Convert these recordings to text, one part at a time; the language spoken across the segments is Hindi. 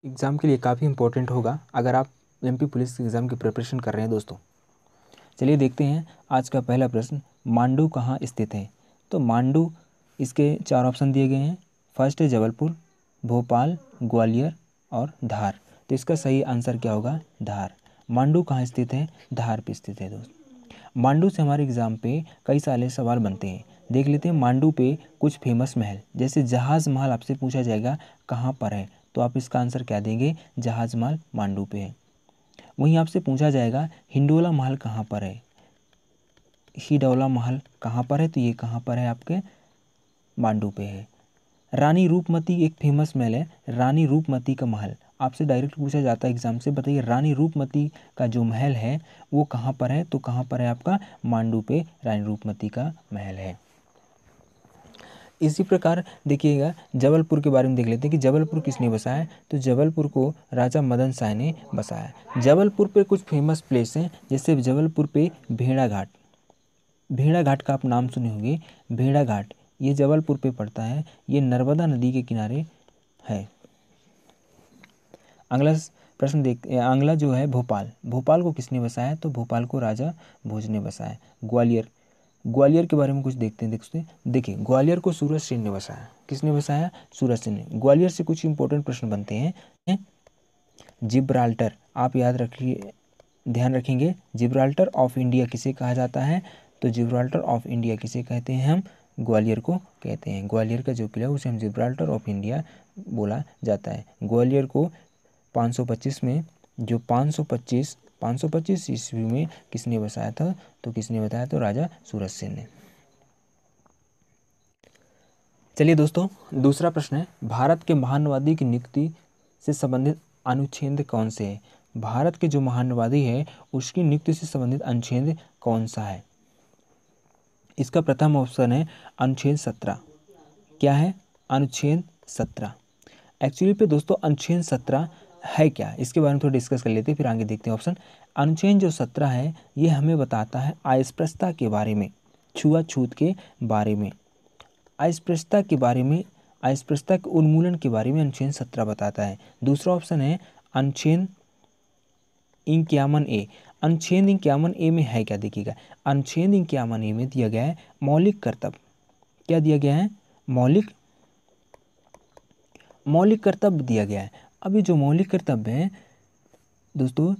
एग्ज़ाम के लिए काफ़ी इंपॉर्टेंट होगा अगर आप एमपी पुलिस एग्ज़ाम की प्रिपरेशन कर रहे हैं दोस्तों। चलिए देखते हैं आज का पहला प्रश्न, मांडू कहाँ स्थित है। तो मांडू, इसके 4 ऑप्शन दिए गए हैं। फर्स्ट है जबलपुर, भोपाल, ग्वालियर और धार। तो इसका सही आंसर क्या होगा? धार। मांडू कहाँ स्थित है? धार पे स्थित है दोस्त। मांडू से हमारे एग्ज़ाम पे कई सारे सवाल बनते हैं। देख लेते हैं मांडू पे कुछ फेमस महल, जैसे जहाज़ महल आपसे पूछा जाएगा कहाँ पर है, तो आप इसका आंसर क्या देंगे? जहाज़ महल मांडू पे है। वहीं आपसे पूछा जाएगा हिंडोला महल कहाँ पर है, हिडौला महल कहाँ पर है, तो ये कहाँ पर है? आपके मांडू पे है। रानी रूपमती एक फेमस महल है, रानी रूपमती का महल आपसे डायरेक्ट पूछा जाता है एग्जाम से, बताइए रानी रूपमती का जो महल है वो कहाँ पर है? तो कहाँ पर है? आपका मांडू पे रानी रूपमती का महल है। इसी प्रकार देखिएगा जबलपुर के बारे में देख लेते हैं कि जबलपुर किसने बसाया। तो जबलपुर को राजा मदन शाह ने बसाया। जबलपुर पे कुछ फेमस प्लेस हैं, जैसे जबलपुर पे भेड़ा घाट, भेड़ा घाट का आप नाम सुने होंगे। भेड़ा घाट ये जबलपुर पे पड़ता है, ये नर्मदा नदी के किनारे है। अगला प्रश्न देखते हैं, अगला जो है भोपाल, भोपाल को किसने बसाया? तो भोपाल को राजा भोज ने बसाया। ग्वालियर, ग्वालियर के बारे में कुछ देखते हैं। देखिए ग्वालियर को सूरज सेन ने बसाया। किसने बसाया? सूरज सेन ने। ग्वालियर से कुछ इंपॉर्टेंट प्रश्न बनते हैं। जिब्राल्टर, आप याद रखिए, ध्यान रखेंगे, जिब्राल्टर ऑफ इंडिया किसे कहा जाता है? तो जिब्राल्टर ऑफ इंडिया किसे कहते हैं? हम ग्वालियर को कहते हैं। ग्वालियर का जो किला है उसे हम जिब्राल्टर ऑफ इंडिया बोला जाता है। ग्वालियर को 525 में, जो 525 ईस्वी में किसने बसाया था? तो किसने बताया? तो राजा सूरज सेन ने। चलिए दोस्तों दूसरा प्रश्न है, भारत के महानवादी की नियुक्ति से संबंधित अनुच्छेद कौन से है? भारत के जो महानवादी है उसकी नियुक्ति से संबंधित अनुच्छेद कौन सा है? इसका प्रथम ऑप्शन है अनुच्छेद 17। क्या है? अनुच्छेद 17। एक्चुअली पे दोस्तों अनुच्छेद 17 है क्या, इसके बारे में थोड़ा डिस्कस कर लेते हैं, फिर आगे देखते हैं ऑप्शन। अनुच्छेद जो 17 है ये हमें बताता है अस्पृश्यता के बारे में, छुआछूत के बारे में, अस्पृश्यता के बारे में, अस्पृश्यता के उन्मूलन के बारे में अनुच्छेद 17 बताता है। दूसरा ऑप्शन है अनुच्छेद 51A। अनुच्छेद 51A में है क्या? देखिएगा अनुच्छेद 51A में दिया गया है मौलिक कर्तव्य। क्या दिया गया है? मौलिक कर्तव्य दिया गया है। अभी जो मौलिक कर्तव्य है दोस्तों,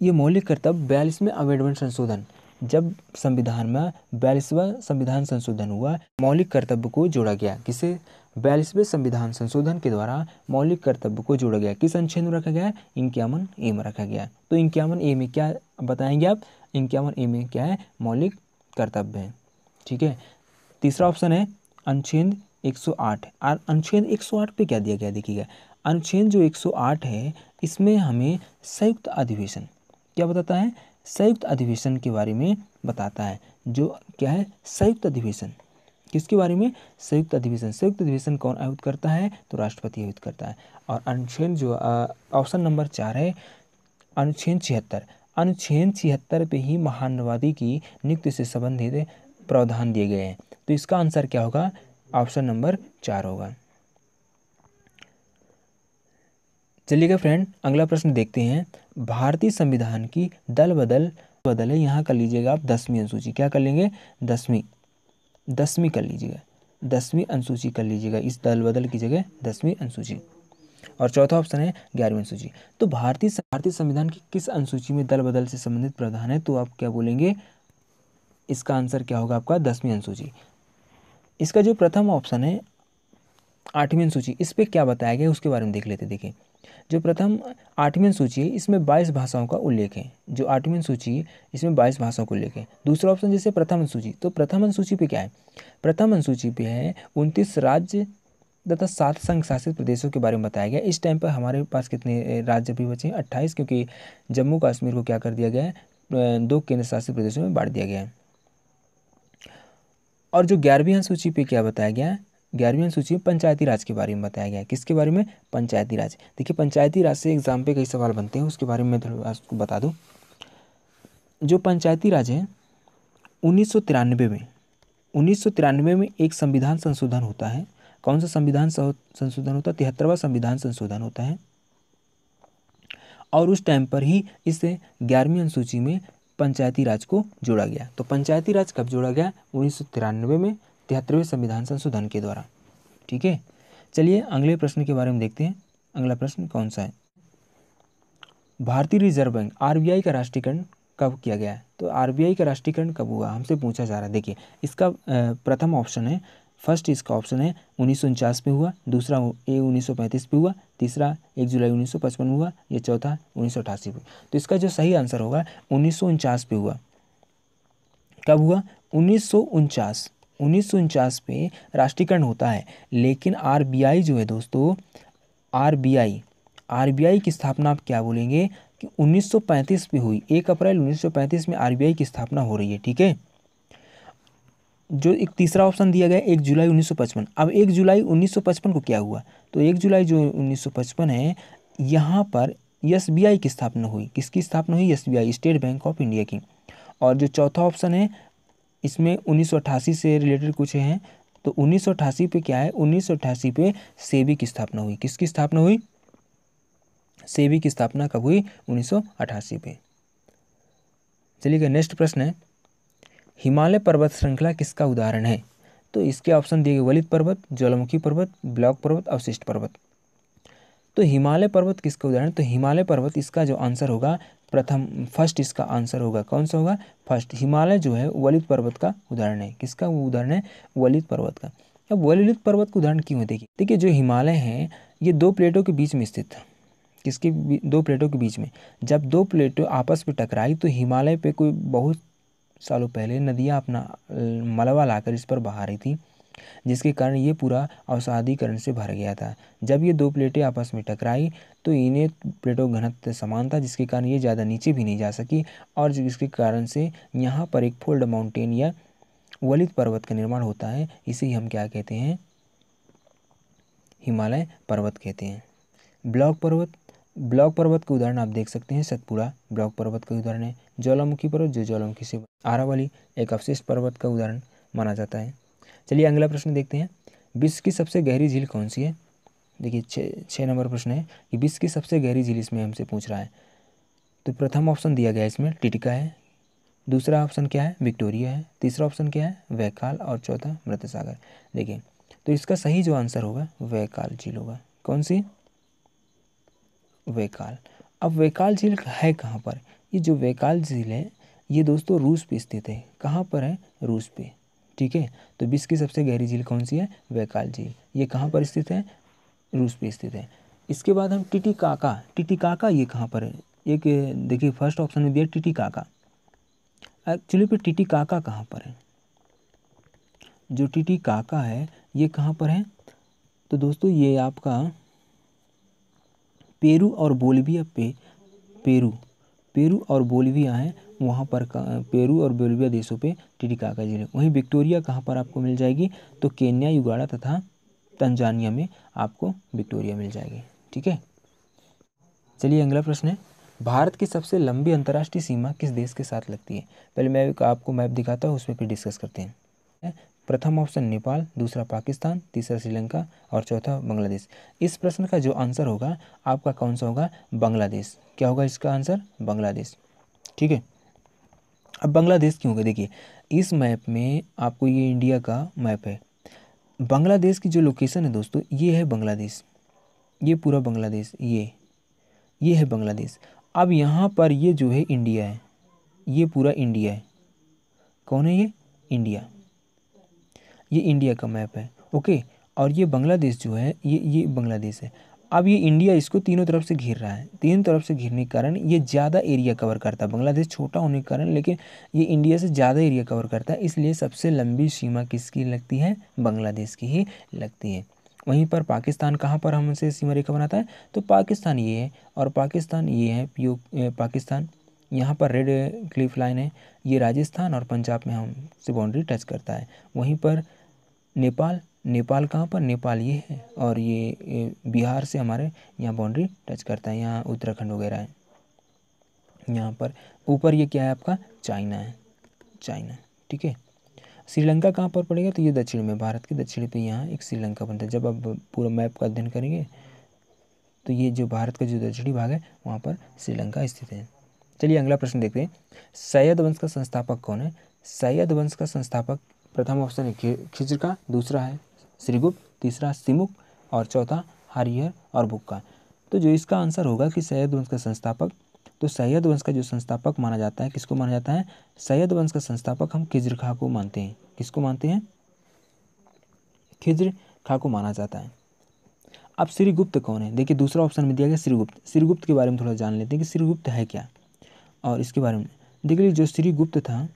ये मौलिक कर्तव्य 42वें अमेंडमेंट संशोधन, जब संविधान में 42वां संविधान संशोधन हुआ, मौलिक कर्तव्य को जोड़ा गया। किसे? 42वें संविधान संशोधन के द्वारा मौलिक कर्तव्य को जोड़ा गया। किस अनुच्छेद में रखा गया है? 51A में रखा गया। तो 51A में क्या बताएंगे आप? 51A में क्या है? मौलिक कर्तव्य है। ठीक है। तीसरा ऑप्शन है अनुच्छेद 108। अनुच्छेद 108 पे क्या दिया गया? देखिएगा अनुच्छेद जो 108 है इसमें हमें संयुक्त अधिवेशन क्या बताता है? संयुक्त अधिवेशन के बारे में बताता है। जो क्या है? संयुक्त अधिवेशन। किसके बारे में? संयुक्त अधिवेशन। संयुक्त अधिवेशन कौन आयोजित करता है? तो राष्ट्रपति आयोजित करता है। और अनुच्छेद जो ऑप्शन नंबर 4 है अनुच्छेद 76। अनुच्छेद 76 पे ही महानवादी की नियुक्ति से संबंधित प्रावधान दिए गए हैं। तो इसका आंसर क्या होगा? ऑप्शन नंबर 4 होगा। चलिएगा फ्रेंड अगला प्रश्न देखते हैं। भारतीय संविधान की दल बदल है, यहाँ कर लीजिएगा आप 10वीं अनुसूची। क्या कर लेंगे? 10वीं कर लीजिएगा, 10वीं अनुसूची कर लीजिएगा, इस दल बदल की जगह 10वीं अनुसूची। और चौथा ऑप्शन है 11वीं अनुसूची। तो भारतीय संविधान की किस अनुसूची में दल बदल से संबंधित प्रावधान है? तो आप क्या बोलेंगे? इसका आंसर क्या होगा आपका? 10वीं अनुसूची। इसका जो प्रथम ऑप्शन है 8वीं अनुसूची, इस पर क्या बताया गया उसके बारे में देख लेते। देखिए जो प्रथम 8वीं सूची है इसमें 22 भाषाओं का उल्लेख है। जो 8वीं सूची है इसमें 22 भाषाओं का उल्लेख है। दूसरा ऑप्शन जैसे प्रथम अनुसूची, तो प्रथम अनुसूची पे क्या है? प्रथम अनुसूची पे है 29 राज्य तथा 7 संघ शासित प्रदेशों के बारे में बताया गया। इस टाइम पर हमारे पास कितने राज्य भी बचे हैं? 28, क्योंकि जम्मू कश्मीर को क्या कर दिया गया है? 2 केंद्र शासित प्रदेशों में बांट दिया गया है। और जो 11वीं अनुसूची पे क्या बताया गया है? 11वीं अनुसूची में पंचायती राज के बारे में बताया गया है। किसके बारे में? पंचायती राज। देखिए पंचायती राज से एग्जाम पे कई सवाल बनते हैं, उसके बारे में थोड़ा आपको बता दूं। जो पंचायती राज है 1993 में एक संविधान संशोधन होता है। कौन सा संविधान संशोधन होता है? 73वां संविधान संशोधन होता है। और उस टाइम पर ही इस 11वीं अनुसूची में पंचायती राज को जोड़ा गया। तो पंचायती राज कब जोड़ा गया? 1993 में 73वें संविधान संशोधन के द्वारा। ठीक है, चलिए अगले प्रश्न के बारे में देखते हैं। अगला प्रश्न कौन सा है? भारतीय रिजर्व बैंक आरबीआई का राष्ट्रीयकरण कब किया गया है? तो आरबीआई का राष्ट्रीयकरण कब हुआ, हमसे पूछा जा रहा है। देखिए इसका प्रथम ऑप्शन है, फर्स्ट इसका ऑप्शन है 1949 में हुआ, दूसरा 1935 में हुआ, तीसरा 1 जुलाई 1955 में हुआ, या चौथा 1988 में। तो इसका जो सही आंसर होगा 1949 पे हुआ। कब हुआ? 1949 पे राष्ट्रीयकरण होता है। लेकिन आरबीआई जो है दोस्तों, आरबीआई की स्थापना आप क्या बोलेंगे कि 1935 में हुई। 1 अप्रैल 1935 में आरबीआई की स्थापना हो रही है। ठीक है, जो एक तीसरा ऑप्शन दिया गया 1 जुलाई 1955। अब 1 जुलाई 1955 को क्या हुआ? तो 1 जुलाई जो 1955 है, यहाँ पर एसबीआई की स्थापना हुई। किसकी स्थापना हुई? SBI, state bank of India की। और जो चौथा ऑप्शन है इसमें 1988 से रिलेटेड कुछ हैं, तो 1988 पे क्या है? 1988 पे सेबी की स्थापना हुई। किसकी स्थापना हुई? सेबी की स्थापना कब हुई? 1988 पे। चलिए नेक्स्ट प्रश्न है, हिमालय पर्वत श्रृंखला किसका उदाहरण है? तो इसके ऑप्शन दिए गए वलित पर्वत, ज्वालामुखी पर्वत, ब्लॉक पर्वत, अवशिष्ट पर्वत। तो हिमालय पर्वत किसका उदाहरण? तो हिमालय पर्वत इसका जो आंसर होगा फर्स्ट इसका आंसर होगा। कौन सा होगा? फर्स्ट। हिमालय जो है वलित पर्वत का उदाहरण है। किसका वो उदाहरण है? वलित पर्वत का। अब वलित पर्वत का उदाहरण क्यों है? देखिए जो हिमालय है ये 2 प्लेटों के बीच में स्थित है। किसके 2 प्लेटों के बीच में? जब 2 प्लेटों आपस में टकराई तो हिमालय पे कोई बहुत सालों पहले नदियाँ अपना मलबा लाकर इस पर बहा रही थी, जिसके कारण ये पूरा अवसादीकरण से भर गया था। जब ये 2 प्लेटें आपस में टकराई तो इन्हें प्लेटों का घनत्व समान था, जिसके कारण ये ज़्यादा नीचे भी नहीं जा सकी, और जिसके कारण से यहाँ पर एक फोल्ड माउंटेन या वलित पर्वत का निर्माण होता है। इसे हम क्या कहते हैं? हिमालय पर्वत कहते हैं। ब्लॉक पर्वत का उदाहरण आप देख सकते हैं, सतपुड़ा ब्लॉक पर्वत का उदाहरण है। ज्वालामुखी पर्वत जो ज्वालामुखी से आरावली एक अवशिष्ट पर्वत का उदाहरण माना जाता है। चलिए अगला प्रश्न देखते हैं, विश्व की सबसे गहरी झील कौन सी है? देखिए 6 नंबर प्रश्न है कि विश्व की सबसे गहरी झील इसमें हमसे पूछ रहा है। तो प्रथम ऑप्शन दिया गया इसमें टिटिका है, दूसरा ऑप्शन क्या है? विक्टोरिया है, तीसरा ऑप्शन क्या है? वैकाल, और चौथा मृत सागर। देखिए तो इसका सही जो आंसर होगा वैकाल झील होगा। कौन सी? वैकाल। अब वैकाल झील है कहाँ पर? ये जो वैकाल झील है ये दोस्तों रूस पे स्थित है। कहाँ पर है? रूस पे। ठीक है, तो विश्व की सबसे गहरी झील कौन सी है? वैकाल झील। ये कहाँ पर स्थित है? रूस पे स्थित है। इसके बाद हम टिटिकाका ये कहाँ पर है? एक देखिए फर्स्ट ऑप्शन में दिया टिटिकाका। एक्चुअली पे टिटिकाका कहाँ पर है? जो टिटिकाका है ये कहाँ पर है? तो दोस्तों ये आपका पेरू और बोलिविया पे पेरू और बोलिविया है, वहाँ पर पेरू और बोलिविया देशों पे टिटिकाका झील है। वहीं विक्टोरिया कहाँ पर आपको मिल जाएगी? तो केन्या, युगांडा तथा तंजानिया में आपको विक्टोरिया मिल जाएगी। ठीक है, चलिए अगला प्रश्न है, भारत की सबसे लंबी अंतर्राष्ट्रीय सीमा किस देश के साथ लगती है? पहले मैं आपको मैप दिखाता हूँ, उसमें फिर डिस्कस करते हैं। प्रथम ऑप्शन नेपाल, दूसरा पाकिस्तान, तीसरा श्रीलंका और चौथा बांग्लादेश। इस प्रश्न का जो आंसर होगा आपका कौन सा होगा? बांग्लादेश। क्या होगा इसका आंसर? बांग्लादेश। ठीक है, अब बांग्लादेश क्यों होगा? देखिए इस मैप में आपको ये इंडिया का मैप है, बांग्लादेश की जो लोकेशन है दोस्तों ये है बांग्लादेश, ये पूरा बांग्लादेश, ये है बांग्लादेश। अब यहाँ पर ये जो है इंडिया है, ये पूरा इंडिया है। कौन है ये? इंडिया। ये इंडिया का मैप है। ओके, और ये बांग्लादेश जो है ये बांग्लादेश है। अब ये इंडिया इसको तीनों तरफ से घेर रहा है, तीनों तरफ से घेरने के कारण ये ज़्यादा एरिया कवर करता है। बांग्लादेश छोटा होने के कारण लेकिन ये इंडिया से ज़्यादा एरिया कवर करता है, इसलिए सबसे लंबी सीमा किसकी लगती है? बांग्लादेश की ही लगती है। वहीं पर पाकिस्तान कहाँ पर हमसे सीमा रेखा बनाता है? तो पाकिस्तान ये है, और पाकिस्तान ये है पाकिस्तान। यहाँ पर रेड क्लिफ लाइन है, ये राजस्थान और पंजाब में हमसे बाउंड्री टच करता है। वहीं पर नेपाल कहाँ पर? नेपाल ये है, और ये बिहार से हमारे यहाँ बाउंड्री टच करता है, यहाँ उत्तराखंड वगैरह है। यहाँ पर ऊपर ये क्या है आपका? चाइना है, चाइना। ठीक है, श्रीलंका कहाँ पर पड़ेगा? तो ये दक्षिण में, भारत के दक्षिण पे यहाँ एक श्रीलंका बनता है। जब आप पूरा मैप का अध्ययन करेंगे तो ये जो भारत का जो दक्षिणी भाग है वहाँ पर श्रीलंका स्थित है। चलिए अगला प्रश्न देखते हैं। सैयद वंश का संस्थापक कौन है? सैयद वंश का संस्थापक प्रथम ऑप्शन है खिज्र का, दूसरा है श्रीगुप्त, तीसरा सिमुक और चौथा हरिहर और बुक्का। तो जो इसका आंसर होगा कि सैयद वंश का संस्थापक, तो सैयद वंश का जो संस्थापक माना जाता है, किसको माना जाता है? सैयद वंश का संस्थापक हम खिज्र खां को मानते हैं। किसको मानते हैं? खिज्र खां को माना जाता है। अब श्रीगुप्त कौन है? देखिए दूसरा ऑप्शन में दिया गया श्रीगुप्त। श्रीगुप्त के बारे में थोड़ा जान लेते हैं कि श्रीगुप्त है क्या और इसके बारे में। देखिए जो श्रीगुप्त था,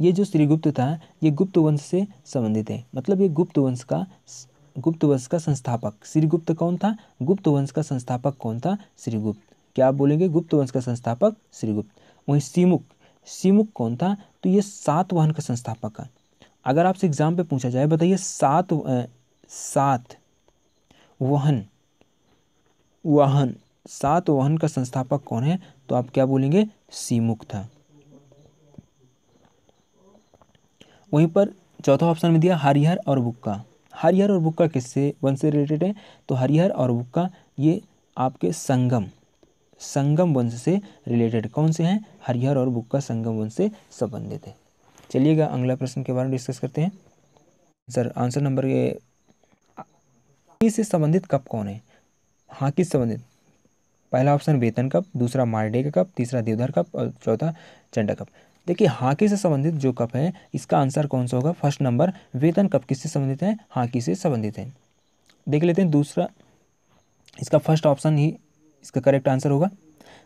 ये जो श्रीगुप्त था ये गुप्त वंश से संबंधित है। मतलब ये गुप्त वंश का संस्थापक श्रीगुप्त कौन था? गुप्त वंश का संस्थापक कौन था? श्रीगुप्त। क्या आप बोलेंगे? गुप्त वंश का संस्थापक श्रीगुप्त। वहीं सिमुक कौन था? तो ये सातवाहन का संस्थापक है। अगर आपसे एग्जाम पे पूछा जाए, बताइए सातवाहन का संस्थापक कौन है, तो आप क्या बोलेंगे? सिमुक था। वहीं पर चौथा ऑप्शन में दिया हरिहर और बुक्का। हरिहर और बुक्का किससे वंश से रिलेटेड है? तो हरिहर और बुक्का ये आपके संगम वंश से रिलेटेड। कौन से हैं? हरिहर और बुक्का संगम वंश से संबंधित है। चलिएगा अगला प्रश्न के बारे में डिस्कस करते हैं। सर आंसर नंबर ये हाकी से संबंधित कप कौन है? हाकी से संबंधित पहला ऑप्शन वेतन कप, दूसरा मारडेगा कप, तीसरा देवधर कप और चौथा चंडा कप। देखिए हॉकी से संबंधित जो कप है इसका आंसर कौन सा होगा? फर्स्ट नंबर वेतन कप किससे संबंधित है? हॉकी से संबंधित है। देख लेते हैं दूसरा, इसका फर्स्ट ऑप्शन ही इसका करेक्ट आंसर होगा।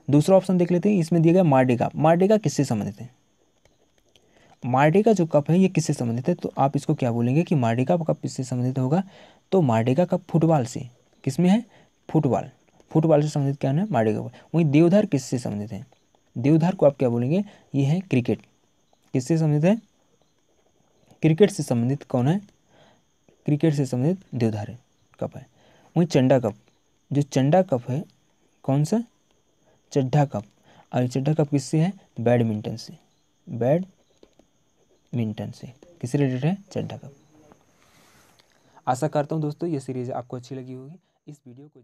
दूसरा ऑप्शन देख लेते हैं, इसमें दिया गया मारडेगा। मारडेगा किससे संबंधित है? मारडेगा जो कप है ये किससे संबंधित है? तो आप इसको क्या बोलेंगे कि मारडेगा कप किससे संबंधित होगा? तो मारडेगा कप फुटबॉल से, किसमें है? फुटबॉल से संबंधित क्या है? मारडेगा कप। वहीं देवधर किससे संबंधित है? देवधर को आप क्या बोलेंगे? ये है क्रिकेट। किससे संबंधित है? क्रिकेट से संबंधित कौन है? क्रिकेट से संबंधित देवधर कप है। वहीं चंडा कप, जो चंडा कप है कौन सा? चड्ढा कप। और चड्ढा कप किससे है? बैडमिंटन से। किससे रिलेटेड है? चड्ढा कप। आशा करता हूँ दोस्तों ये सीरीज आपको अच्छी लगी होगी। इस वीडियो को